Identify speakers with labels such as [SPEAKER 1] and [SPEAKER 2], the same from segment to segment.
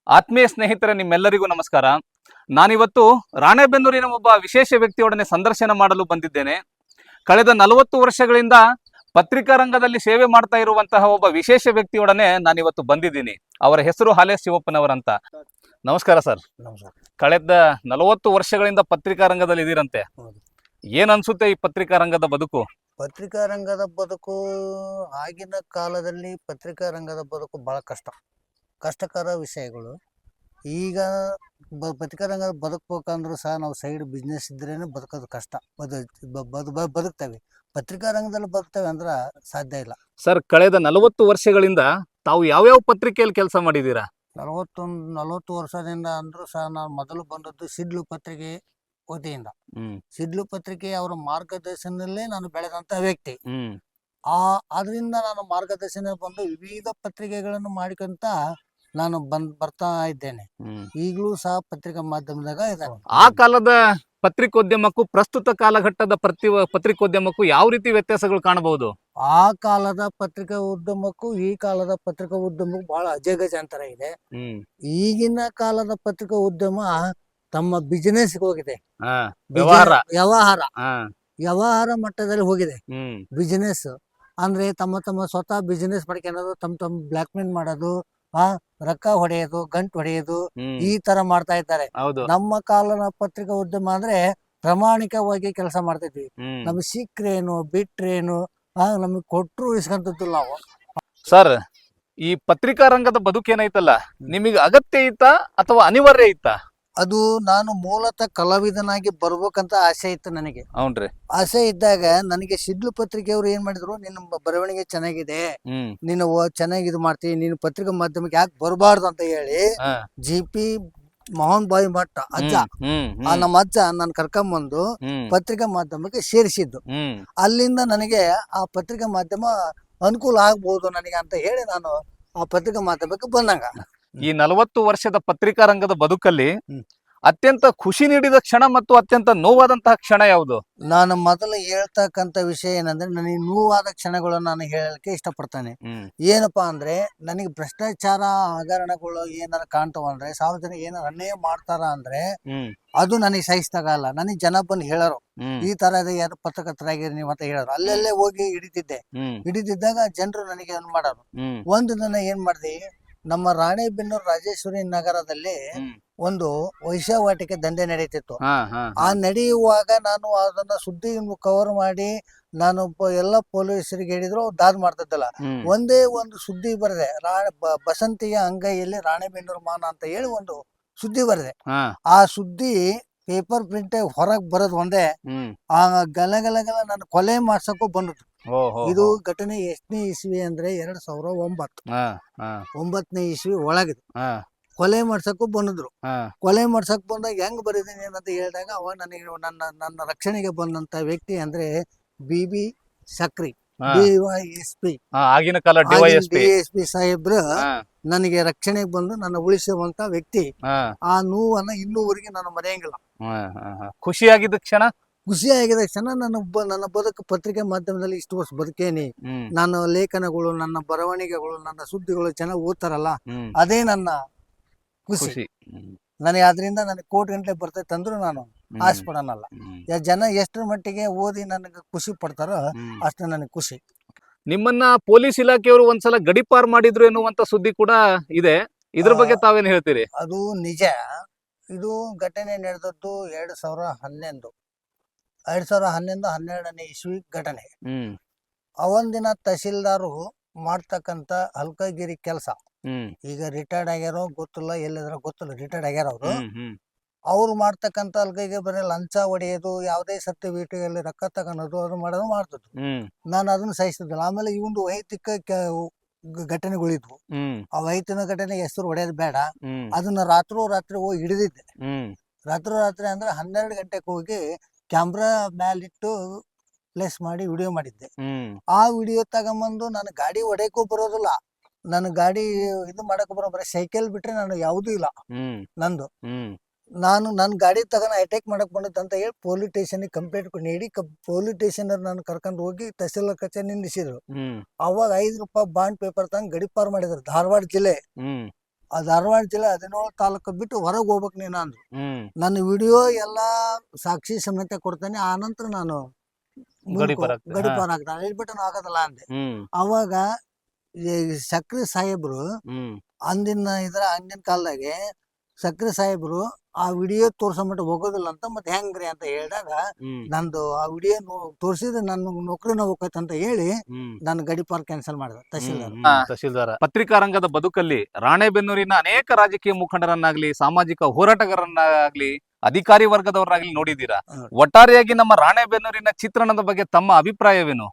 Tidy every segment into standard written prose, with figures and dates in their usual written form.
[SPEAKER 1] ಆತ್ಮೀಯ ಸ್ನೇಹಿತರೆ, ನಿಮ್ಮೆಲ್ಲರಿಗೂ ನಮಸ್ಕಾರ. ನಾನಿವತ್ತು ರಾಣೆಬೆನ್ನೂರಿನ ಒಬ್ಬ ವಿಶೇಷ ವ್ಯಕ್ತಿಯೊಡನೆ ಸಂದರ್ಶನ ಮಾಡಲು ಬಂದಿದ್ದೇನೆ. ಕಳೆದ 40 ವರ್ಷಗಳಿಂದ ಪತ್ರಿಕಾ ರಂಗದಲ್ಲಿ ಸೇವೆ ಮಾಡ್ತಾ ಇರುವಂತಹ ಒಬ್ಬ ವಿಶೇಷ ವ್ಯಕ್ತಿಯೊಡನೆ ನಾನಿವತ್ತು ಬಂದಿದ್ದೀನಿ. ಅವರ ಹೆಸರು ಹಾಲೇಶ್ ಶಿವಪ್ಪನವರಂತ. ನಮಸ್ಕಾರ ಸರ್.
[SPEAKER 2] ನಮಸ್ಕಾರ.
[SPEAKER 1] ಕಳೆದ 40 ವರ್ಷಗಳಿಂದ ಪತ್ರಿಕಾ ರಂಗದಲ್ಲಿ ಇದೀರಂತೆ.
[SPEAKER 2] ಹೌದು.
[SPEAKER 1] ಏನ್ ಅನ್ಸುತ್ತೆ ಈ ಪತ್ರಿಕಾ ರಂಗದ ಬದುಕು?
[SPEAKER 2] ಪತ್ರಿಕಾ ರಂಗದ ಬದುಕು ಆಗಿನ ಕಾಲದಲ್ಲಿ ಪತ್ರಿಕಾ ರಂಗದ ಬದುಕು ಬಹಳ ಕಷ್ಟಕರ ವಿಷಯಗಳು. ಈಗ ಪತ್ರಿಕಾ ರಂಗದ ಬದುಕಬೇಕಂದ್ರೂ ಸಹ ನಾವು ಸೈಡ್ ಬಿಸ್ನೆಸ್ ಇದ್ರೇನೆ ಬದುಕೋದು ಕಷ್ಟ. ಬದುಕ್ತೇವೆ, ಪತ್ರಿಕಾ ರಂಗದಲ್ಲಿ ಬದುಕ್ತೇವೆ ಅಂದ್ರೆ ಸಾಧ್ಯ ಇಲ್ಲ.
[SPEAKER 1] ಸರ್, ಕಳೆದ 40 ವರ್ಷಗಳಿಂದ ತಾವು ಯಾವ್ಯಾವ ಪತ್ರಿಕೆಯಲ್ಲಿ ಕೆಲಸ ಮಾಡಿದ್ದೀರಾ?
[SPEAKER 2] 40 ವರ್ಷದಿಂದ ಅಂದ್ರೂ ಸಹ ನಾನು ಮೊದಲು ಬಂದದ್ದು ಸಿಡ್ಲು ಪತ್ರಿಕೆ ವತಿಯಿಂದ. ಸಿಡ್ಲು ಪತ್ರಿಕೆ ಅವರ ಮಾರ್ಗದರ್ಶನದಲ್ಲೇ ನಾನು ಬೆಳೆದಂತ ವ್ಯಕ್ತಿ. ಅದರಿಂದ ನಾನು ಮಾರ್ಗದರ್ಶನ ಬಂದು ವಿವಿಧ ಪತ್ರಿಕೆಗಳನ್ನು ಮಾಡಿಕೊಂತ ನಾನು ಬರ್ತಾ ಇದ್ದೇನೆ. ಈಗಲೂ ಸಹ ಪತ್ರಿಕಾ ಮಾಧ್ಯಮದಾಗ ಇದ್ದೇನೆ.
[SPEAKER 1] ಆ ಕಾಲದ ಪತ್ರಿಕೋದ್ಯಮಕ್ಕೂ ಪ್ರಸ್ತುತ ಕಾಲಘಟ್ಟದ ಪತ್ರಿಕೋದ್ಯಮಕ್ಕೂ ಯಾವ ರೀತಿ ವ್ಯತ್ಯಾಸಗಳು ಕಾಣಬಹುದು?
[SPEAKER 2] ಆ ಕಾಲದ ಪತ್ರಿಕಾ ಉದ್ಯಮಕ್ಕೂ ಈ ಕಾಲದ ಪತ್ರಿಕಾ ಉದ್ಯಮಕ್ಕೂ ಬಹಳ ಅಜಗಜಾಂತರ ಇದೆ. ಈಗಿನ ಕಾಲದ ಪತ್ರಿಕಾ ಉದ್ಯಮ ತಮ್ಮ ಬಿಸಿನೆಸ್ ಹೋಗಿದೆ, ವ್ಯವಹಾರ ಮಟ್ಟದಲ್ಲಿ ಹೋಗಿದೆ. ಬಿಸಿನೆಸ್ ಅಂದ್ರೆ ತಮ್ಮ ಸ್ವತಃ ಬಿಸಿನೆಸ್ ಮಾಡ್ಕೊಳ್ಳೋದು, ತಮ್ಮ ಬ್ಲಾಕ್ ಮೇಲ್ ಮಾಡೋದು, ರೊಕ್ಕ ಹೊಡೆಯೋದು, ಗಂಟು ಹೊಡೆಯೋದು, ಈ ತರ ಮಾಡ್ತಾ ಇದ್ದಾರೆ. ನಮ್ಮ ಕಾಲದ ಪತ್ರಿಕಾ ಉದ್ಯಮ ಅಂದ್ರೆ ಪ್ರಾಮಾಣಿಕವಾಗಿ ಕೆಲಸ ಮಾಡ್ತಿದ್ವಿ. ನಮ್ಗೆ ಸಿಕ್ರೇನು ಬಿಟ್ರೇನು ನಮಗ್ ಕೊಟ್ರು ಇಸ್ಕೊಂತಿದ್ದಿಲ್ಲ ನಾವು.
[SPEAKER 1] ಸರ್, ಈ ಪತ್ರಿಕಾ ರಂಗದ ಬದುಕೇನೈತಲ್ಲ, ನಿಮಗೆ ಅಗತ್ಯ ಇತ್ತಾ ಅಥವಾ ಅನಿವಾರ್ಯ ಇತ್ತಾ?
[SPEAKER 2] ಅದು ನಾನು ಮೂಲತಃ ಕಲಾವಿದನಾಗಿ ಬರ್ಬೇಕಂತ ಆಸೆ ಇತ್ತು ನನಗೆ.
[SPEAKER 1] ಹೌನ್ರಿ.
[SPEAKER 2] ಆಸೆ ಇದ್ದಾಗ ನನಗೆ ಸಿಡ್ಲು ಪತ್ರಿಕೆಯವರು ಏನ್ ಮಾಡಿದ್ರು, ನಿನ್ನ ಬರವಣಿಗೆ ಚೆನ್ನಾಗಿದೆ, ನೀನು ಚೆನ್ನಾಗಿ ಇದು ಮಾಡ್ತೀವಿ, ನೀನು ಪತ್ರಿಕಾ ಮಾಧ್ಯಮಕ್ಕೆ ಯಾಕೆ ಬರಬಾರ್ದು ಅಂತ ಹೇಳಿ ಜಿ.ಪಿ. ಮೋಹನ್ ಬಾಯಿ ಭಟ್ ಅಜ್ಜ, ನಮ್ಮ ಅಜ್ಜ ನಾನು ಕರ್ಕೊಂಬಂದು ಪತ್ರಿಕಾ ಮಾಧ್ಯಮಕ್ಕೆ ಸೇರಿಸಿದ್ದು. ಅಲ್ಲಿಂದ ನನಗೆ ಆ ಪತ್ರಿಕಾ ಮಾಧ್ಯಮ ಅನುಕೂಲ ಆಗ್ಬಹುದು ನನಗೆ ಅಂತ ಹೇಳಿ ನಾನು ಆ ಪತ್ರಿಕಾ ಮಾಧ್ಯಮಕ್ಕೆ ಬಂದಂಗ.
[SPEAKER 1] ಈ 40 ವರ್ಷದ ಪತ್ರಿಕಾ ರಂಗದ ಬದುಕಲ್ಲಿ ಅತ್ಯಂತ ಖುಷಿ ನೀಡಿದ ಕ್ಷಣ ಮತ್ತು ಅತ್ಯಂತ ನೋವಾದಂತಹ ಕ್ಷಣ ಯಾವುದು?
[SPEAKER 2] ನಾನು ಮೊದಲು ಹೇಳ್ತಕ್ಕಂತ ವಿಷಯ ಏನಂದ್ರೆ, ನನಗೆ ನೋವಾದ ಕ್ಷಣಗಳನ್ನು ನಾನು ಹೇಳಲಿಕ್ಕೆ ಇಷ್ಟಪಡ್ತೇನೆ. ಏನಪ್ಪಾ ಅಂದ್ರೆ, ನನಗೆ ಭ್ರಷ್ಟಾಚಾರ ಹಗರಣಗಳು ಏನಾರ ಕಾಣ್ತಾವ ಅಂದ್ರೆ, ಸಾರ್ವಜನಿಕ ಏನಾರ ಅನ್ಯಾಯ ಮಾಡ್ತಾರ ಅಂದ್ರೆ ಅದು ನನಗೆ ಸಹಿಸ್ತಾಗಲ್ಲ. ನನಗೆ ಜನ ಬಂದು ಹೇಳರು, ಈ ತರದ ಯಾರು ಪತ್ರಕರ್ತರಾಗಿರಿ ನೀವು ಅಂತ ಹೇಳೋರು. ಅಲ್ಲೆಲ್ಲೇ ಹೋಗಿ ಹಿಡಿದಿದ್ದಾಗ ಜನರು ನನಗೆ ಏನ್ ಮಾಡೋರು. ಒಂದು ದಿನ ಏನ್ ಮಾಡ್ದೆ, ನಮ್ಮ ರಾಣೆಬೆನ್ನೂರು ರಾಜೇಶ್ವರಿ ನಗರದಲ್ಲಿ ಒಂದು ವೈಶ್ಯವಾಟಿಕೆ ದಂಧೆ ನಡೀತಿತ್ತು. ಆ ನಡೆಯುವಾಗ ನಾನು ಅದನ್ನ ಸುದ್ದಿ ಕವರ್ ಮಾಡಿ ನಾನು ಎಲ್ಲ ಪೊಲೀಸರಿಗೆ ಹೇಳಿದ್ರು, ದಾದ್ ಮಾಡ್ತಿದ್ದಲ್ಲ. ಒಂದೇ ಒಂದು ಸುದ್ದಿ ಬರದೆ, ಬಸಂತಿಯ ಅಂಗೈಯಲ್ಲಿ ರಾಣೆಬೆನ್ನೂರು ಮಾನ ಅಂತ ಹೇಳಿ ಒಂದು ಸುದ್ದಿ ಬರದೆ. ಆ ಸುದ್ದಿ ಪೇಪರ್ ಪ್ರಿಂಟ್ ಹೊರಗ್ ಬರೋದು ಒಂದೇ, ಆ ಗಲಗಲಗಲ ನಾನು ಕೊಲೆ ಮಾಡ್ಸಕ್ಕೂ ಬಂದದ್ದು. ಇದು ಘಟನೆ ಎಷ್ಟನೇ ಇಸ್ವಿ ಅಂದ್ರೆ 2009ನೇ ಇಸ್ವಿ ಒಳಗಿದೆ. ಕೊಲೆ ಮಾಡ್ಸಕ್ಕೂ ಬಂದಿದ್ರು. ಕೊಲೆ ಮಾಡ್ಸಕ್ ಬಂದಾಗ ಹೆಂಗ್ ಬರೀತೀನಿ ಏನಂತ ಹೇಳಿದಾಗ, ಅವ ನನಗೆ ನನ್ನ ರಕ್ಷಣೆಗೆ ಬಂದಂತ ವ್ಯಕ್ತಿ ಅಂದ್ರೆ ಬಿ ಸಕ್ರಿ, DYSP,
[SPEAKER 1] ಆಗಿನ ಕಾಲ
[SPEAKER 2] DSP ಸಾಹೇಬ್ರು ನನಗೆ ರಕ್ಷಣೆಗೆ ಬಂದು ನನ್ನ ಉಳಿಸುವಂತ ವ್ಯಕ್ತಿ. ಆ ನೋವನ್ನ ಇನ್ನೂವರೆಗೆ ನಾನು ಮರೆಯಂಗಿಲ್ಲ.
[SPEAKER 1] ಖುಷಿಯಾಗಿದ್ದ ಕ್ಷಣ
[SPEAKER 2] ನನ್ನ ಬದುಕು ಪತ್ರಿಕೆ ಮಾಧ್ಯಮದಲ್ಲಿ ಇಷ್ಟು ವರ್ಷ ಬದುಕೇನಿ. ನನ್ನ ಲೇಖನಗಳು, ನನ್ನ ಬರವಣಿಗೆಗಳು, ನನ್ನ ಸುದ್ದಿಗಳು ಚೆನ್ನಾಗಿ ಓದ್ತಾರಲ್ಲ, ಅದೇ ನನ್ನ ಖುಷಿ. ನನಗೆ ಅದರಿಂದ ನನಗೆ ಕೋಟಿ ಗಂಟೆ ಬರ್ತೈತೆ ಅಂದ್ರೂ ನಾನು ಆಸೆ ಪಡೋನಲ್ಲ. ಜನ ಎಷ್ಟರ ಮಟ್ಟಿಗೆ ಓದಿ ನನಗೆ ಖುಷಿ ಪಡ್ತಾರೋ ಅಷ್ಟು ನನಗೆ ಖುಷಿ.
[SPEAKER 1] ನಿಮ್ಮನ್ನ ಪೊಲೀಸ್ ಇಲಾಖೆಯವರು ಒಂದ್ಸಲ ಗಡಿಪಾರ್ ಮಾಡಿದ್ರು ಎನ್ನುವಂತ ಸುದ್ದಿ ಕೂಡ ಇದೆ. ಇದ್ರ ಬಗ್ಗೆ ತಾವೇನು ಹೇಳ್ತೀರಿ?
[SPEAKER 2] ಅದು ನಿಜ. ಇದು ಘಟನೆ ನಡೆದದ್ದು 2011-12ನೇ ಇಸ್ವಿ ಘಟನೆ. ಅವೊಂದಿನ ತಹಶೀಲ್ದಾರು ಮಾಡ್ತಕ್ಕಂತ ಹಲ್ಕಗಿರಿ ಕೆಲಸ, ಈಗ ರಿಟೈರ್ಡ್ ಆಗ್ಯಾರೋ ಗೊತ್ತಿಲ್ಲ, ಎಲ್ಲಿದ್ರ ಗೊತ್ತಿಲ್ಲ, ರಿಟೈರ್ಡ್ ಆಗ್ಯಾರ ಅವ್ರು ಮಾಡ್ತಕ್ಕಂತ ಹಲ್ಕಗಿರಿ ಬರೀ ಲಂಚ ಹೊಡೆಯೋದು, ಯಾವುದೇ ಸರ್ಟಿಫಿಕೇಟ್ ರೊಕ್ಕ ತಗೊಳೋದು, ಅದು ಮಾಡೋದು ಮಾಡ್ತಿದ್ರು. ನಾನು ಅದನ್ನ ಸಹಿಸ್ತಿದ್ದಿಲ್ಲ. ಆಮೇಲೆ ಈ ಒಂದು ವೈಯಕ್ತಿಕ ಘಟನೆಗಳಿದ್ವು. ಆ ವೈಯಕ್ತಿಕ ಘಟನೆ ಹೆಸರು ಹೊಡೆಯೋದು ಬೇಡ, ಅದನ್ನ ರಾತ್ರಿ ಹೋಗಿ ಹಿಡಿದಿದ್ದೆ. ರಾತ್ರಿ ಅಂದ್ರೆ 12 ಗಂಟೆಗೆ ಹೋಗಿ ಕ್ಯಾಮ್ರಾ ಮ್ಯಾಲಿಟ್ಟು ಪ್ಲೇಸ್ ಮಾಡಿ ವಿಡಿಯೋ ಮಾಡಿದ್ದೆ. ಆ ವಿಡಿಯೋ ತಗೊಂಬಂದು ನಾನು ಗಾಡಿ ಹೊಡೆಯಕ್ಕೂ ಬರೋದಿಲ್ಲ, ನನ್ನ ಗಾಡಿ ಇದು ಮಾಡಕ್ಕೂ ಬರೀ ಸೈಕಲ್ ಬಿಟ್ರೆ ನಾನು ಯಾವುದೂ ಇಲ್ಲ ನಂದು. ನಾನು ನನ್ನ ಗಾಡಿ ತಗೊಂಡು ಅಟ್ಯಾಕ್ ಮಾಡಕ್ ಬಂದದ್ದು ಅಂತ ಹೇಳಿ ಪೊಲೀಸ್ ಸ್ಟೇಷನ್ ಕಂಪ್ಲೇಂಟ್ ನೀಡಿ ಪೊಲೀಸ್ ಸ್ಟೇಷನ್ ನಾನು ಕರ್ಕೊಂಡು ಹೋಗಿ ತಹಸೀಲ್ದಾರ್ ಕಚೇರಿ ನಿಲ್ಲಿಸಿದ್ರು. ಅವಾಗ 5 ರೂಪಾಯಿ ಬಾಂಡ್ ಪೇಪರ್ ತಂದು ಗಡಿಪಾರ್ ಮಾಡಿದ್ರು, ಧಾರವಾಡ ಜಿಲ್ಲೆ. ಆ ಧಾರವಾಡ ಜಿಲ್ಲೆ 17 ತಾಲೂಕು ಬಿಟ್ಟು ಹೊರಗೆ ಹೋಗ್ಬೇಕು ನೀನು ಅಂದ್ರು.
[SPEAKER 1] ಹ್ಮ್
[SPEAKER 2] ನನ್ನ ವಿಡಿಯೋ ಎಲ್ಲ ಸಾಕ್ಷಿ ಸಮೇತ ಕೊಡ್ತೇನೆ, ಆ ನಂತರ ನಾನು
[SPEAKER 1] ಗಡೀಪಾರ್ ಆಗ್ತದೆ.
[SPEAKER 2] ಗಡಿಪಾರ ಆಗ್ತಾನೆ, ಇಲ್ಲಿ ಬಿಟ್ಟು ನಾನು ಆಗೋದಿಲ್ಲ ಅಂದೆ.
[SPEAKER 1] ಹ್ಮ್
[SPEAKER 2] ಅವಾಗ ಈ ಸಕ್ರಿ ಸಾಹೇಬ್ರು
[SPEAKER 1] ಹ್ಮ್
[SPEAKER 2] ಅಂದಿನ ಕಾಲದಾಗೆ ಸಕ್ರಿ ಸಾಹೇಬ್ರು ಆ ವಿಡಿಯೋ ತೋರ್ಸೋ ಮಟ್ಟ ಹೋಗೋದಿಲ್ಲ ಅಂತ, ಮತ್ತೆ ಹೆಂಗ್ರಿ ಅಂತ ಹೇಳಿದಾಗ
[SPEAKER 1] ಹ್ಮ್
[SPEAKER 2] ನಂದು ಆ ವಿಡಿಯೋ ತೋರಿಸಿದ್ರೆ ನನ್ನ ನೌಕರಿನ ಹೋಗೈತೆ ಅಂತ ಹೇಳಿ
[SPEAKER 1] ಹ್ಮ್
[SPEAKER 2] ನಾನು ಗಡಿಪಾರ್ ಕ್ಯಾನ್ಸಲ್ ಮಾಡಿದೆ ತಹಸೀಲ್ದಾರ್.
[SPEAKER 1] ತಹಶೀಲ್ದಾರ. ಪತ್ರಿಕಾ ರಂಗದ ಬದುಕಲ್ಲಿ ರಾಣೆಬೆನ್ನೂರಿನ ಅನೇಕ ರಾಜಕೀಯ ಮುಖಂಡರನ್ನಾಗ್ಲಿ, ಸಾಮಾಜಿಕ ಹೋರಾಟಗಾರರನ್ನಾಗ್ಲಿ, ಅಧಿಕಾರಿ ವರ್ಗದವರಾಗ್ಲಿ ನೋಡಿದ್ದೀರಾ.
[SPEAKER 2] ಹೌದು.
[SPEAKER 1] ಒಟ್ಟಾರೆಯಾಗಿ ನಮ್ಮ ರಾಣೆಬೆನ್ನೂರಿನ ಚಿತ್ರಣದ ಬಗ್ಗೆ ತಮ್ಮ ಅಭಿಪ್ರಾಯವೇನು?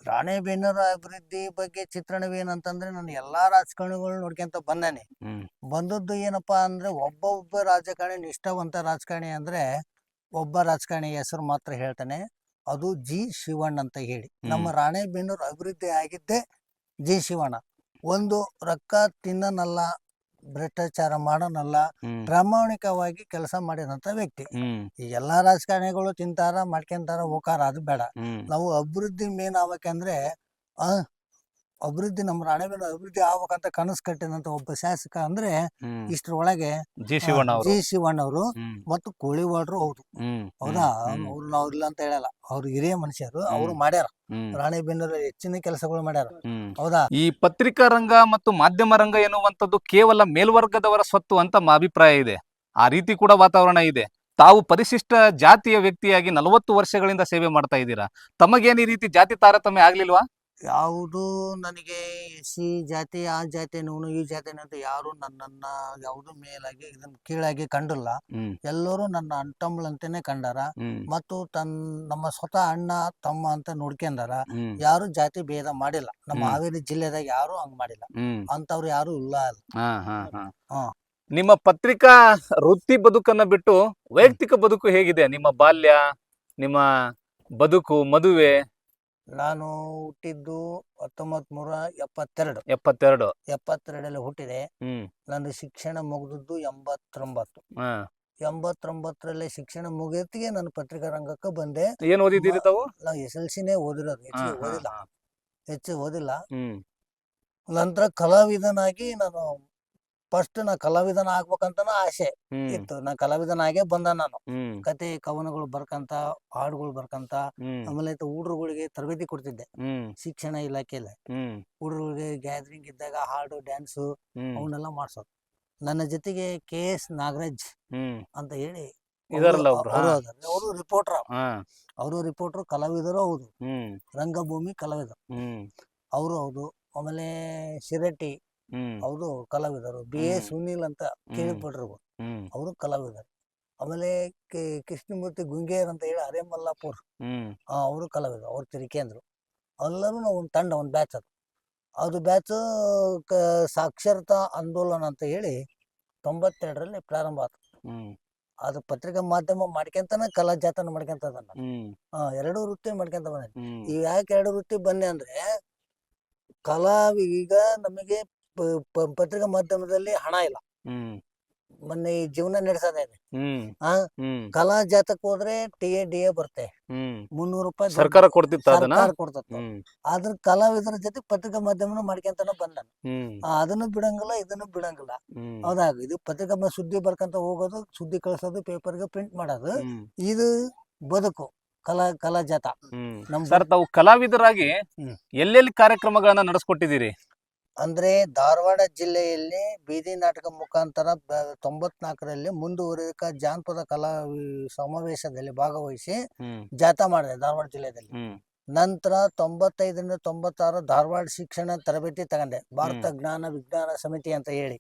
[SPEAKER 2] ರಾಣೆಬೆನ್ನೂರು ಅಭಿವೃದ್ಧಿ ಬಗ್ಗೆ ಚಿತ್ರಣವೇನಂತಂದ್ರೆ, ನಾನು ಎಲ್ಲಾ ರಾಜಕಾರಣಿಗಳು ನೋಡ್ಕೊಂತ ಬಂದಾನೆ.
[SPEAKER 1] ಹ್ಮ್
[SPEAKER 2] ಬಂದದ್ದು ಏನಪ್ಪಾ ಅಂದ್ರೆ, ಒಬ್ಬ ರಾಜಕಾರಣಿ ನಿಷ್ಠಾವಂತ ರಾಜಕಾರಣಿ ಅಂದ್ರೆ ಒಬ್ಬ ರಾಜಕಾರಣಿ ಹೆಸರು ಮಾತ್ರ ಹೇಳ್ತಾನೆ, ಅದು ಜಿ ಶಿವಣ್ಣ ಅಂತ ಹೇಳಿ. ನಮ್ಮ ರಾಣೆಬೆನ್ನೂರು ಅಭಿವೃದ್ಧಿ ಆಗಿದ್ದೆ ಜಿ ಶಿವಣ್ಣ. ಒಂದು ರೊಕ್ಕ ತಿನ್ನನಲ್ಲ, ಭ್ರಷ್ಟಾಚಾರ ಮಾಡೋನಲ್ಲ,
[SPEAKER 1] ಹ್ಮ್
[SPEAKER 2] ಪ್ರಾಮಾಣಿಕವಾಗಿ ಕೆಲಸ ಮಾಡಿದಂತ ವ್ಯಕ್ತಿ.
[SPEAKER 1] ಹ್ಮ್
[SPEAKER 2] ಈ ಎಲ್ಲಾ ರಾಜಕಾರಣಿಗಳು ತಿಂತಾರ ಮಾಡ್ಕೊಂತಾರ ಹೋಕಾರ, ಅದು ಬೇಡ.
[SPEAKER 1] ಹ್ಮ್
[SPEAKER 2] ನಾವು ಅಭಿವೃದ್ಧಿ ಮೇನ್ ಆಗ್ಬೇಕಂದ್ರೆ ಅಭಿವೃದ್ಧಿ, ನಮ್ಮ ರಾಣೆಬೆನ್ನೂರು ಅಭಿವೃದ್ಧಿ ಆಗ್ಬೇಕಂತ ಕನಸು ಕಟ್ಟಿದಂತ ಒಬ್ಬ ಶಾಸಕ ಅಂದ್ರೆ
[SPEAKER 1] ಹ್ಮ್
[SPEAKER 2] ಇಷ್ಟರೊಳಗೆ
[SPEAKER 1] ಜಿ ಶಿವಣ್ಣ ಅವರು.
[SPEAKER 2] ಜಿ ಶಿವಣ್ಣ ಅವರು
[SPEAKER 1] ಹ್ಮ್
[SPEAKER 2] ಮತ್ತು ಕೋಳಿವಾಡ್ರು ಹೌದು.
[SPEAKER 1] ಹ್ಮ್
[SPEAKER 2] ಹೌದಾ,
[SPEAKER 1] ಹ್ಮ್
[SPEAKER 2] ಅವ್ರು ನಾವು ಇಲ್ಲ ಅಂತ ಹೇಳಲ್ಲ, ಅವ್ರು ಹಿರಿಯ ಮನುಷ್ಯರು, ಅವ್ರು
[SPEAKER 1] ಹ್ಮ್
[SPEAKER 2] ಮಾಡ್ಯಾರ
[SPEAKER 1] ಹ್ಮ್
[SPEAKER 2] ರಾಣೆಬೆನ್ನೂರು ಹೆಚ್ಚಿನ ಕೆಲಸಗಳು ಮಾಡ್ಯಾರ.
[SPEAKER 1] ಹ್ಮ್
[SPEAKER 2] ಹೌದಾ,
[SPEAKER 1] ಈ ಪತ್ರಿಕಾ ರಂಗ ಮತ್ತು ಮಾಧ್ಯಮ ರಂಗ ಎನ್ನುವಂಥದ್ದು ಕೇವಲ ಮೇಲ್ವರ್ಗದವರ ಸ್ವತ್ತು ಅಂತ ಅಭಿಪ್ರಾಯ ಇದೆ. ಆ ರೀತಿ ಕೂಡ ವಾತಾವರಣ ಇದೆ. ತಾವು ಪರಿಶಿಷ್ಟ ಜಾತಿಯ ವ್ಯಕ್ತಿಯಾಗಿ 40 ವರ್ಷಗಳಿಂದ ಸೇವೆ ಮಾಡ್ತಾ ಇದ್ದೀರಾ. ತಮಗೇನು ಈ ರೀತಿ ಜಾತಿ ತಾರತಮ್ಯ ಆಗ್ಲಿಲ್ವಾ?
[SPEAKER 2] ಯಾವುದು ನನಗೆ ಸಿ ಜಾತಿ ಆ ಜಾತಿ ಈ ಜಾತಿ ಅಂತ ಯಾರು ನನ್ನನ್ನ ಯಾವುದು ಮೇಲಾಗಿ ಇದನ್ನ ಕೀಳಾಗಿ ಕಂಡಿಲ್ಲ.
[SPEAKER 1] ಹ್ಮ್
[SPEAKER 2] ಎಲ್ಲರೂ ನನ್ನ ಅಣ್ತಮ್ಮಳಂತೆನೆ ಕಂಡಾರ.
[SPEAKER 1] ಹ್ಮ್
[SPEAKER 2] ಮತ್ತು ನಮ್ಮ ಸ್ವತಃ ಅಣ್ಣ ತಮ್ಮ ಅಂತ ನೋಡ್ಕೊಂಡಾರ.
[SPEAKER 1] ಹ್ಮ್
[SPEAKER 2] ಯಾರು ಜಾತಿ ಭೇದ ಮಾಡಿಲ್ಲ. ನಮ್ಮ
[SPEAKER 1] ಹ್ಮ್.
[SPEAKER 2] ಹಾವೇರಿ ಜಿಲ್ಲೆದಾಗ ಯಾರು ಹಂಗ್ ಮಾಡಿಲ್ಲ.
[SPEAKER 1] ಹ್ಮ್
[SPEAKER 2] ಅಂತವ್ರು ಯಾರು ಇಲ್ಲ ಅಲ್ಲ.
[SPEAKER 1] ಹಾ ಹಾ ಹಾ
[SPEAKER 2] ಹಾ.
[SPEAKER 1] ನಿಮ್ಮ ಪತ್ರಿಕಾ ವೃತ್ತಿ ಬದುಕನ್ನ ಬಿಟ್ಟು ವೈಯಕ್ತಿಕ ಬದುಕು ಹೇಗಿದೆ? ನಿಮ್ಮ ಬಾಲ್ಯ, ನಿಮ್ಮ ಬದುಕು, ಮದುವೆ?
[SPEAKER 2] ನಾನು ಹುಟ್ಟಿದ್ದು 1972.
[SPEAKER 1] 72.
[SPEAKER 2] ಹುಟ್ಟಿದೆ.
[SPEAKER 1] ಹ್ಮ್
[SPEAKER 2] ನನ್ನ ಶಿಕ್ಷಣ ಮುಗಿದದ್ದು 89.
[SPEAKER 1] ಹಾ
[SPEAKER 2] 89ರಲ್ಲಿ ಶಿಕ್ಷಣ ಮುಗಿಯತ್ತಿಗೆ ನಾನು ಪತ್ರಿಕಾ ರಂಗಕ್ಕೆ ಬಂದೆ.
[SPEAKER 1] ಏನ್ ಓದಿದ್ದೀರಿ ತಾವು?
[SPEAKER 2] ನಾವು SLCನೇ ಓದಿರೋದು,
[SPEAKER 1] ಹಾ
[SPEAKER 2] ಹೆಚ್ಚಿಗೆ
[SPEAKER 1] ಹಾ
[SPEAKER 2] ಓದಿಲ್ಲ.
[SPEAKER 1] ಹಾ.
[SPEAKER 2] ಹೆಚ್ಚು ಓದಿಲ್ಲ.
[SPEAKER 1] ಹ್ಮ್
[SPEAKER 2] ನಂತರ ಕಲಾವಿದನಾಗಿ ನಾನು ಫಸ್ಟ್ ನಾ ಕಲಾವಿದನ ಆಗ್ಬೇಕಂತನ ಆಸೆ
[SPEAKER 1] ಹ್ಮ್
[SPEAKER 2] ಇತ್ತು. ನಾ ಕಲಾವಿದನಾಗೇ ಬಂದ ನಾನು.
[SPEAKER 1] ಹ್ಮ್
[SPEAKER 2] ಕತೆ ಕವನಗಳು ಬರ್ಕಂತ, ಹಾಡುಗಳು ಬರ್ಕಂತ,
[SPEAKER 1] ಹ್ಮ್
[SPEAKER 2] ಆಮೇಲೆ ಹುಡುಗರುಗಳಿಗೆ ತರಬೇತಿ ಕೊಡ್ತಿದ್ದೆ
[SPEAKER 1] ಹ್ಮ್
[SPEAKER 2] ಶಿಕ್ಷಣ ಇಲಾಖೆಯಲ್ಲಿ.
[SPEAKER 1] ಹ್ಮ್
[SPEAKER 2] ಹುಡುಗರಿಗೆ ಗ್ಯಾದರಿಂಗ್ ಇದ್ದಾಗ ಹಾಡು, ಡ್ಯಾನ್ಸು
[SPEAKER 1] ಹ್ಮ್
[SPEAKER 2] ಅವನ್ನೆಲ್ಲ ಮಾಡ್ಸೋದು. ನನ್ನ ಜೊತೆಗೆ KS ನಾಗರಾಜ್
[SPEAKER 1] ಹ್ಮ್
[SPEAKER 2] ಅಂತ ಹೇಳಿ
[SPEAKER 1] ಇದಾರಲ್ಲ ಒಬ್ರು. ಹಾ
[SPEAKER 2] ಅವರು ರಿಪೋರ್ಟರ್.
[SPEAKER 1] ಹಾ
[SPEAKER 2] ಅವರು ರಿಪೋರ್ಟರ್, ಕಲಾವಿದರು ಹೌದು,
[SPEAKER 1] ಹ್ಮ್
[SPEAKER 2] ರಂಗಭೂಮಿ ಕಲಾವಿದರು
[SPEAKER 1] ಹ್ಮ್
[SPEAKER 2] ಅವರು ಹೌದು. ಆಮೇಲೆ ಶಿರಟ್ಟಿ
[SPEAKER 1] ಹ್ಮ್
[SPEAKER 2] ಅವರು ಕಲಾವಿದರು. BA ಸುನೀಲ್ ಅಂತ ಕೇಳಿಪಟ್ಟಿರ್ಬೋದು,
[SPEAKER 1] ಹ್ಮ್
[SPEAKER 2] ಅವರು ಕಲಾವಿದರು. ಆಮೇಲೆ ಕೃಷ್ಣಮೂರ್ತಿ ಗುಂಗೇರ್ ಅಂತ ಹೇಳಿ ಅರೆಮಲ್ಲಾಪುರ್,
[SPEAKER 1] ಹ್ಮ್
[SPEAKER 2] ಅವರು ಕಲಾವಿದರು. ಅವ್ರು ತಿರುಕೇಂದ್ರು. ಎಲ್ಲರೂ ನಾವು ಒಂದು ತಂಡ, ಒಂದು ಬ್ಯಾಚ್. ಅದು ಬ್ಯಾಚ್ ಸಾಕ್ಷರತಾ ಆಂದೋಲನ ಅಂತ ಹೇಳಿ 92ರಲ್ಲಿ ಪ್ರಾರಂಭ ಆಯ್ತು.
[SPEAKER 1] ಹ್ಮ್
[SPEAKER 2] ಅದು ಪತ್ರಿಕಾ ಮಾಧ್ಯಮ ಮಾಡ್ಕೊಂತಾನೆ ಕಲಾ ಜಾತನ ಮಾಡ್ಕೊಂತ ನಾನು.
[SPEAKER 1] ಹ್ಮ್
[SPEAKER 2] ಎರಡು ವೃತ್ತಿ ಮಾಡ್ಕೊಂತ ಬಂದೆ.
[SPEAKER 1] ಹ್ಮ್
[SPEAKER 2] ಈಗ ಯಾಕೆ ಎರಡು ವೃತ್ತಿ ಬಂದೆ ಅಂದ್ರೆ, ಈಗ ನಮಗೆ ಪತ್ರಿಕಾ ಮಾಧ್ಯಮದಲ್ಲಿ ಹಣ ಇಲ್ಲ.
[SPEAKER 1] ಹ್ಮ್
[SPEAKER 2] ಮೊನ್ನೆ ಈ ಜೀವನ ನಡೆಸೋದೇ ಇದೆ.
[SPEAKER 1] ಹ್ಮ್
[SPEAKER 2] ಆ
[SPEAKER 1] ಹ್ಮ್
[SPEAKER 2] ಕಲಾ ಜಾತಕ್ಕೆ ಹೋದ್ರೆ DA ಬರುತ್ತೆ,
[SPEAKER 1] ಹ್ಮ್
[SPEAKER 2] 300 ರೂಪಾಯಿ
[SPEAKER 1] ಸರ್ಕಾರ ಕೊಡ್ತಿತ್ತ ಅದನ್ನ?
[SPEAKER 2] ಸರ್ಕಾರ ಕೊಡ್ತತ್ತು.
[SPEAKER 1] ಹ್ಮ್
[SPEAKER 2] ಆದ್ರ ಕಲಾವಿದರ ಜೊತೆ ಪತ್ರಿಕಾ ಮಾಧ್ಯಮನ ಮಾಡ್ಕೊಂತಾನೆ ಬಂದ.
[SPEAKER 1] ಹ್ಮ್
[SPEAKER 2] ಅದನ್ನು ಬಿಡಂಗಿಲ್ಲ, ಇದನ್ನು ಬಿಡಂಗಿಲ್ಲ.
[SPEAKER 1] ಹ್ಮ್
[SPEAKER 2] ಹೌದಾ, ಇದು ಪತ್ರಿಕಾ ಸುದ್ದಿ ಬರ್ಕಂತ ಹೋಗೋದು, ಸುದ್ದಿ ಕಳ್ಸೋದು, ಪೇಪರ್ಗೆ ಪ್ರಿಂಟ್ ಮಾಡೋದು,
[SPEAKER 1] ಹ್ಮ್
[SPEAKER 2] ಇದು ಬದುಕು ಕಲಾ ಜಾತ.
[SPEAKER 1] ಹ್ಮ್ ಸರ್, ತಾವು ಕಲಾವಿದರಾಗಿ ಎಲ್ಲೆಲ್ಲಿ ಕಾರ್ಯಕ್ರಮಗಳನ್ನ ನಡೆಸ್ಕೊಟ್ಟಿದ್ದೀರಿ?
[SPEAKER 2] ಅಂದ್ರೆ ಧಾರವಾಡ ಜಿಲ್ಲೆಯಲ್ಲಿ ಬೀದಿ ನಾಟಕ ಮುಖಾಂತರ 94ರಲ್ಲಿ ಮುಂದುವರಿದ ಜಾನಪದ ಕಲಾ ಸಮಾವೇಶದಲ್ಲಿ ಭಾಗವಹಿಸಿ ಜಾಥಾ ಮಾಡಿದೆ ಧಾರವಾಡ ಜಿಲ್ಲೆಯಲ್ಲಿ. ನಂತರ 95ರಿಂದ 96 ಧಾರವಾಡ ಶಿಕ್ಷಣ ತರಬೇತಿ ತಗೊಂಡೆ, ಭಾರತ ಜ್ಞಾನ ವಿಜ್ಞಾನ ಸಮಿತಿ ಅಂತ ಹೇಳಿ.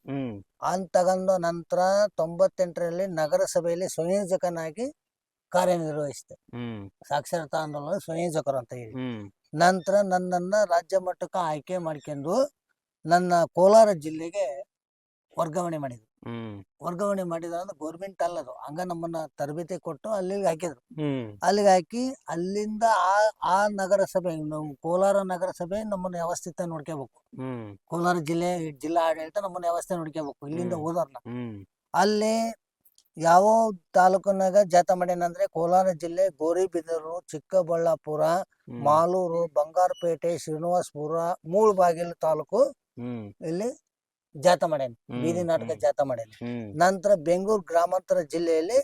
[SPEAKER 2] ಅಂತ ತಗೊಂಡು ನಂತರ 98ರಲ್ಲಿ ನಗರಸಭೆಯಲ್ಲಿ ಸಂಯೋಜಕನಾಗಿ ಕಾರ್ಯನಿರ್ವಹಿಸಿದೆ, ಸಾಕ್ಷರತಾ ಆಂದೋಲನ ಸಂಯೋಜಕರು ಅಂತ ಹೇಳಿ. ನಂತರ ನನ್ನನ್ನ ರಾಜ್ಯ ಮಟ್ಟಕ್ಕೆ ಆಯ್ಕೆ ಮಾಡ್ಕೊಂಡು ನನ್ನ ಕೋಲಾರ ಜಿಲ್ಲೆಗೆ ವರ್ಗಾವಣೆ ಮಾಡಿದ್ರು. ವರ್ಗಾವಣೆ ಮಾಡಿದ ಅಂದ್ರೆ ಗೌರ್ಮೆಂಟ್ ಅಲ್ಲದು, ಹಂಗ ನಮ್ಮನ್ನ ತರಬೇತಿ ಕೊಟ್ಟು ಅಲ್ಲಿಗೆ ಹಾಕಿದ್ರು. ಅಲ್ಲಿಗೆ ಹಾಕಿ ಅಲ್ಲಿಂದ ಆ ನಗರಸಭೆ, ಕೋಲಾರ ನಗರಸಭೆ ನಮ್ಮನ್ನ ವ್ಯವಸ್ಥಿತ ನೋಡ್ಕೋಬೇಕು. ಕೋಲಾರ ಜಿಲ್ಲಾ ಆಡಳಿತ ನಮ್ಮನ್ನ ವ್ಯವಸ್ಥೆ ನೋಡ್ಕೋಬೇಕು. ಇಲ್ಲಿಂದ ಹೋದರ್ನ ಅಲ್ಲಿ ಯಾವ ತಾಲೂಕಿನಾಗ ಜಾಥಾ ಮಾಡ್ಯಾನಂದ್ರೆ, ಕೋಲಾರ ಜಿಲ್ಲೆ ಗೋರಿಬಿದೂರು, ಚಿಕ್ಕಬಳ್ಳಾಪುರ, ಮಾಲೂರು, ಬಂಗಾರಪೇಟೆ, ಶ್ರೀನಿವಾಸಪುರ, ಮೂಳಬಾಗಿಲು ತಾಲೂಕು ಇಲ್ಲಿ ಜಾಥಾ ಮಾಡೇನಿ, ಬೀದಿ ನಾಟಕ ಜಾಥಾ ಮಾಡೇನಿ. ನಂತರ ಬೆಂಗಳೂರು ಗ್ರಾಮಾಂತರ ಜಿಲ್ಲೆಯಲ್ಲಿ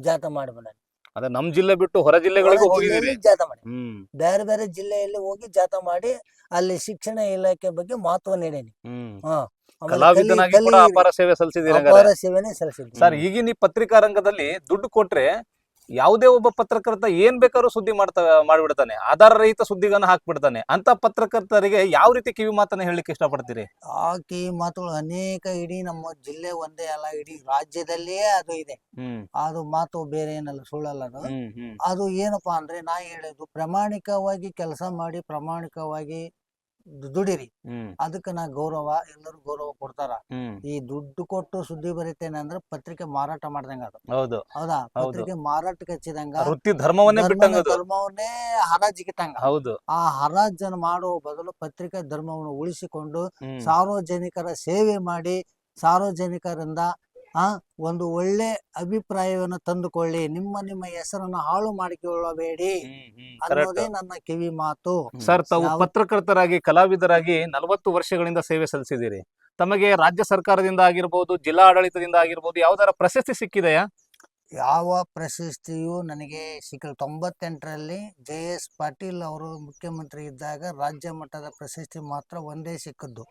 [SPEAKER 2] ಜಾಥಾ ಮಾಡಿ ಬಂದಾನೆ.
[SPEAKER 1] ಅದೇ ನಮ್ ಜಿಲ್ಲೆ ಬಿಟ್ಟು ಹೊರ ಜಿಲ್ಲೆಗಳಿಗೂ ಹೋಗಿದ್ದೀರಿ.
[SPEAKER 2] ಜಾಥಾ ಮಾಡಿ ಬೇರೆ ಬೇರೆ ಜಿಲ್ಲೆಯಲ್ಲಿ ಹೋಗಿ ಜಾಥಾ ಮಾಡಿ ಅಲ್ಲಿ ಶಿಕ್ಷಣ ಇಲಾಖೆ ಬಗ್ಗೆ ಮಹತ್ವ ನೀಡೇನಿ.
[SPEAKER 1] ಕಲಾವಿದನಾಗಿ ಕೂಡ ಅಪಾರ ಸೇವೆ ಸಲ್ಲಿಸಿದ್ದೀರಿ.
[SPEAKER 2] ಸೇವೆನೇ ಸಲ್ಲಿಸಿದ್ವಿ
[SPEAKER 1] ಸರ್. ಈಗಿನ ಈ ಪತ್ರಿಕಾ ರಂಗದಲ್ಲಿ ದುಡ್ಡು ಕೊಟ್ರೆ ಯಾವುದೇ ಒಬ್ಬ ಪತ್ರಕರ್ತ ಏನ್ ಬೇಕಾದ್ರೂ ಸುದ್ದಿ ಮಾಡ್ಬಿಡ್ತಾನೆ, ಆಧಾರ ರಹಿತ ಸುದ್ದಿಗಳನ್ನ ಹಾಕ್ಬಿಡ್ತಾನೆ. ಅಂತ ಪತ್ರಕರ್ತರಿಗೆ ಯಾವ ರೀತಿ ಕಿವಿ ಮಾತನ್ನ ಹೇಳಲಿಕ್ಕೆ ಇಷ್ಟಪಡ್ತೀರಿ?
[SPEAKER 2] ಆ ಕಿವಿ ಮಾತುಗಳು ಅನೇಕ, ಇಡೀ ನಮ್ಮ ಜಿಲ್ಲೆ ಒಂದೇ ಅಲ್ಲ, ಇಡೀ ರಾಜ್ಯದಲ್ಲಿಯೇ ಅದು ಇದೆ. ಅದು ಮಾತು ಬೇರೆ ಏನಲ್ಲ, ಸುಳ್ಳಲ್ಲ. ಅದು ಏನಪ್ಪಾ ಅಂದ್ರೆ ನಾ ಹೇಳೋದು, ಪ್ರಾಮಾಣಿಕವಾಗಿ ಕೆಲಸ ಮಾಡಿ ಪ್ರಾಮಾಣಿಕವಾಗಿ ದುಡಿರಿ, ಅದಕ್ಕೆ ನಾ ಗೌರವ, ಎಲ್ಲರೂ ಗೌರವ ಕೊಡ್ತಾರ. ಈ ದುಡ್ಡು ಕೊಟ್ಟು ಸುದ್ದಿ ಬರೀತೇನೆ ಅಂದ್ರೆ ಪತ್ರಿಕೆ ಮಾರಾಟ ಮಾಡ್ದಂಗ ಅದು. ಹೌದಾ? ಪತ್ರಿಕೆ ಮಾರಾಟಕ್ಕೆ ಹಚ್ಚಿದಂಗ,
[SPEAKER 1] ವೃತ್ತಿ ಧರ್ಮವನ್ನೇ
[SPEAKER 2] ಹರಾಜಿಗಿಟ್ಟಂಗ. ಆ ಹರಾಜನ್ನು ಮಾಡುವ ಬದಲು ಪತ್ರಿಕಾ ಧರ್ಮವನ್ನು ಉಳಿಸಿಕೊಂಡು ಸಾರ್ವಜನಿಕರ ಸೇವೆ ಮಾಡಿ, ಸಾರ್ವಜನಿಕರಿಂದ ಒಂದು ಒಳ್ಳೆ ಅಭಿಪ್ರಾಯವನ್ನು ತಂದುಕೊಳ್ಳಿ, ನಿಮ್ಮ ಹೆಸರನ್ನು ಹಾಳು ಮಾಡಿಕೊಳ್ಳಬೇಡಿ ಅನ್ನೋದೇ ನನ್ನ ಕಿವಿ ಮಾತು.
[SPEAKER 1] ಸರ್, ತಾವು ಪತ್ರಕರ್ತರಾಗಿ, ಕಲಾವಿದರಾಗಿ 40 ವರ್ಷಗಳಿಂದ ಸೇವೆ ಸಲ್ಲಿಸಿದ್ದೀರಿ. ತಮಗೆ ರಾಜ್ಯ ಸರ್ಕಾರದಿಂದ ಆಗಿರ್ಬೋದು, ಜಿಲ್ಲಾ ಆಡಳಿತದಿಂದ ಆಗಿರ್ಬೋದು, ಯಾವ್ದಾರ ಪ್ರಶಸ್ತಿ ಸಿಕ್ಕಿದೆಯಾ?
[SPEAKER 2] ಯಾವ ಪ್ರಶಸ್ತಿಯು ನನಗೆ ಸಿಕ್ಕಲ್ಲ. 98ರಲ್ಲಿ JS ಪಾಟೀಲ್ ಅವರು ಮುಖ್ಯಮಂತ್ರಿ ಇದ್ದಾಗ ರಾಜ್ಯ ಮಟ್ಟದ ಪ್ರಶಸ್ತಿ ಮಾತ್ರ ಒಂದೇ ಸಿಕ್ಕದ್ದು.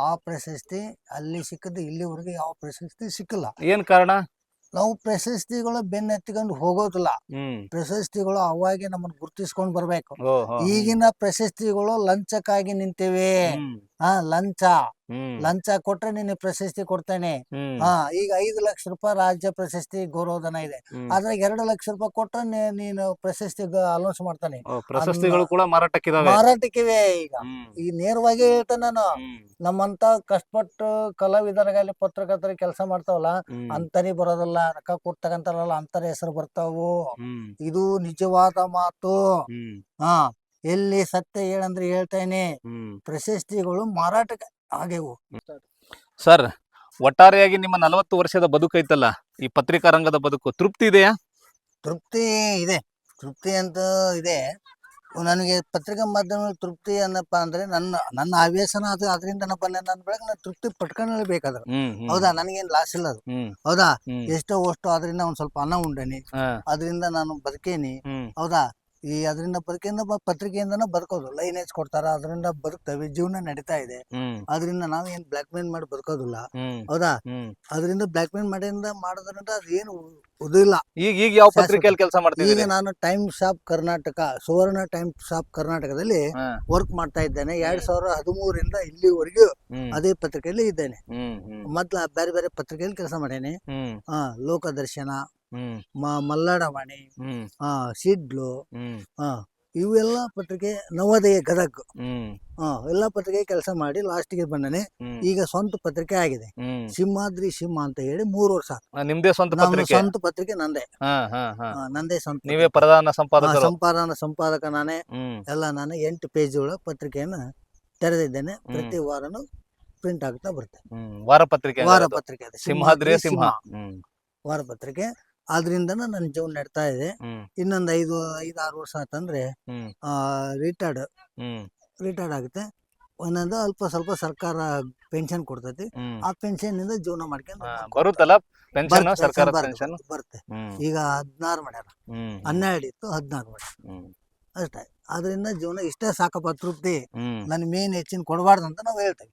[SPEAKER 2] ಆ ಪ್ರಶಸ್ತಿ ಅಲ್ಲಿ ಸಿಕ್ಕದ್ದು, ಇಲ್ಲಿವರೆಗೆ ಯಾವ ಪ್ರಶಸ್ತಿ ಸಿಕ್ಕಿಲ್ಲ.
[SPEAKER 1] ಏನ್ ಕಾರಣ?
[SPEAKER 2] ನಾವು ಪ್ರಶಸ್ತಿಗಳು ಬೆನ್ನತ್ತಿಕೊಂಡು ಹೋಗೋದಿಲ್ಲ. ಪ್ರಶಸ್ತಿಗಳು ಅವಾಗೆ ನಮ್ಮನ್ನು ಗುರ್ತಿಸ್ಕೊಂಡ್ ಬರ್ಬೇಕು. ಈಗಿನ ಪ್ರಶಸ್ತಿಗಳು ಲಂಚಕ್ಕಾಗಿ ನಿಂತಿವೆ. ಲಂಚ ಕೊಟ್ರೆ ನಿನ್ನ ಪ್ರಶಸ್ತಿ ಕೊಡ್ತೇನೆ. ಈಗ 5 ಲಕ್ಷ ರೂಪಾಯಿ ರಾಜ್ಯ ಪ್ರಶಸ್ತಿ ಗೌರವಧನ ಇದೆ, ಅದ್ರಾಗ 2 ಲಕ್ಷ ರೂಪಾಯಿ ಕೊಟ್ರೆ ನೀನು ಪ್ರಶಸ್ತಿ ಅನೌನ್ಸ್ ಮಾಡ್ತಾನೆ.
[SPEAKER 1] ಪ್ರಶಸ್ತಿಗಳು ಕೂಡ
[SPEAKER 2] ಮಾರಾಟಕ್ಕಿವೆ. ಈಗ ನೇರವಾಗಿ ಹೇಳ್ತೇನೆ ನಾನು, ನಮ್ಮಂತ ಕಷ್ಟಪಟ್ಟು ಕಲಾವಿದರಾಗಲಿ ಪತ್ರಕರ್ತರಿಗೆ ಕೆಲಸ ಮಾಡ್ತಾವಲ್ಲ, ಅಂತರಿ ಬರೋದಿಲ್ಲ, ರೊಕ್ಕ ಕೊಡ್ತಕ್ಕಂತಾರಲ್ಲ ಅಂತರ ಹೆಸರು ಬರ್ತಾವು. ಇದು ನಿಜವಾದ ಮಾತು. ಎಲ್ಲಿ ಸತ್ಯ ಹೇಳಂದ್ರೆ ಹೇಳ್ತೇನೆ, ಪ್ರಶಸ್ತಿಗಳು ಮಾರಾಟಕ್ಕೆ ಆಗ್ಯವು.
[SPEAKER 1] ಸರ್, ಒಟ್ಟಾರೆಯಾಗಿ ನಿಮ್ಮ 40 ವರ್ಷದ ಬದುಕೈತಲ್ಲ, ಈ ಪತ್ರಿಕಾ ರಂಗದ ಬದುಕು ತೃಪ್ತಿ ಇದೆಯಾ?
[SPEAKER 2] ತೃಪ್ತಿ ಇದೆ, ತೃಪ್ತಿ ಅಂತ ಇದೆ ನನಗೆ. ಪತ್ರಿಕಾ ಮಾಧ್ಯಮ ತೃಪ್ತಿ ಏನಪ್ಪಾ ಅಂದ್ರೆ ನನ್ನ ಹವ್ಯಾಸನ ಅದು, ಅದರಿಂದ ನನ್ನ ಬೆಳಗ್ಗೆ ನಾನು ತೃಪ್ತಿ ಪಟ್ಕೊಳ್ಳೇಬೇಕಾದ್ರೆ. ಹೌದಾ? ನನಗೇನ್ ಲಾಸ್ ಇಲ್ಲ ಅದು. ಹೌದಾ? ಎಷ್ಟೋ ಅಷ್ಟು ಅದರಿಂದ ಒಂದ್ ಸ್ವಲ್ಪ ಅನ್ನ ಉಂಡೇನಿ, ಅದರಿಂದ ನಾನು ಬದುಕೇನಿ. ಹೌದಾ? ಅದರಿಂದ ಪತ್ರಿಕೆಯಿಂದನ ಬದುಕೋದು. ಲೈನೇಜ್ ಕೊಡ್ತಾರ, ಅದರಿಂದ ಬದುಕ್ತೇವೆ, ಜೀವನ ನಡೀತಾ ಇದೆ. ಅದರಿಂದ ನಾವ್ ಏನ್ ಬ್ಲಾಕ್ ಮೇಲ್ ಮಾಡಿ ಬದುಕೋದಿಲ್ಲ. ಹೌದಾ? ಅದರಿಂದ ಬ್ಲಾಕ್ ಮೇಲ್ ಮಾಡೋದ್ರಿಂದ ಅದೇನು ಉದಿಲ್ಲ.
[SPEAKER 1] ಈಗ ಯಾವ ಪತ್ರಿಕೆಯಲ್ಲಿ ಕೆಲಸ ಮಾಡ್ತೀನಿ?
[SPEAKER 2] ಈಗ ನಾನು times of Karnataka, Suvarna times of ಕರ್ನಾಟಕದಲ್ಲಿ ವರ್ಕ್ ಮಾಡ್ತಾ ಇದ್ದೇನೆ. 2013ರಿಂದ ಇಲ್ಲಿವರೆಗೂ ಅದೇ ಪತ್ರಿಕೆಯಲ್ಲಿ ಇದ್ದೇನೆ. ಮೊದ್ಲ ಬೇರೆ ಬೇರೆ ಪತ್ರಿಕೆಯಲ್ಲಿ ಕೆಲಸ ಮಾಡೇನೆ. ಲೋಕದರ್ಶನ, ಮಲ್ಲಾಡವಾಣಿ, ಸಿಡ್ಲು, ಇವೆಲ್ಲ ಪತ್ರಿಕೆ, ನವೋದಯ ಗದಗ್, ಎಲ್ಲ ಪತ್ರಿಕೆ ಕೆಲಸ ಮಾಡಿ ಲಾಸ್ಟ್ಗೆ ಬಂದನೆ. ಈಗ ಸ್ವಂತ ಪತ್ರಿಕೆ ಆಗಿದೆ, ಸಿಂಹಾದ್ರಿ ಸಿಂಹ ಅಂತ ಹೇಳಿ 3 ವರ್ಷ.
[SPEAKER 1] ನಿಮ್ದೇ ಸ್ವಂತ
[SPEAKER 2] ಪತ್ರಿಕೆ ನಂದೇ. ನಂದೇ ಸ್ವಂತ.
[SPEAKER 1] ನೀವೇ ಪ್ರಧಾನ
[SPEAKER 2] ಸಂಪಾದಕ ನಾನೇ. ಎಲ್ಲ ನಾನು 8 ಪೇಜ್ಗಳ ಪತ್ರಿಕೆಯನ್ನ ತೆರೆದಿದ್ದೇನೆ. ಪ್ರತಿ ವಾರನು ಪ್ರಿಂಟ್ ಆಗ್ತಾ ಬರುತ್ತೆ.
[SPEAKER 1] ವಾರ ಪತ್ರಿಕೆ
[SPEAKER 2] ಸಿಂಹಾದ್ರಿ ಸಿಂಹ ವಾರ ಪತ್ರಿಕೆ. ಆದ್ರಿಂದ ನನ್ನ ಜೀವನ ನಡ್ತಾ ಇದೆ. ಇನ್ನೊಂದು 5-6 ವರ್ಷ ಆತಂದ್ರೆ ರಿಟೈರ್ಡ್ ಆಗುತ್ತೆ. ಒಂದೊಂದು ಅಲ್ಪ ಸ್ವಲ್ಪ ಸರ್ಕಾರ ಪೆನ್ಷನ್ ಕೊಡ್ತೈತಿ. ಆ ಪೆನ್ಷನ್ ನಿಂದ ಜೀವನ ಮಾಡ್ಕೊಂಡು
[SPEAKER 1] ಬರುತ್ತೆ.
[SPEAKER 2] ಈಗ 16 ಮಾಡ್ಯಾರ, 12 ಇತ್ತು, 16 ಮಾಡ್ಯಾರ ಅಷ್ಟೇ. ಅದರಿಂದ ಜೀವನ ಇಷ್ಟೇ ಸಾಕಪ್ಪ, ತೃಪ್ತಿ. ನನ್ ಮೇನ್ ಹೆಚ್ಚಿನ ಕೊಡಬಾರ್ದು ಅಂತ ನಾವು ಹೇಳ್ತೇವೆ.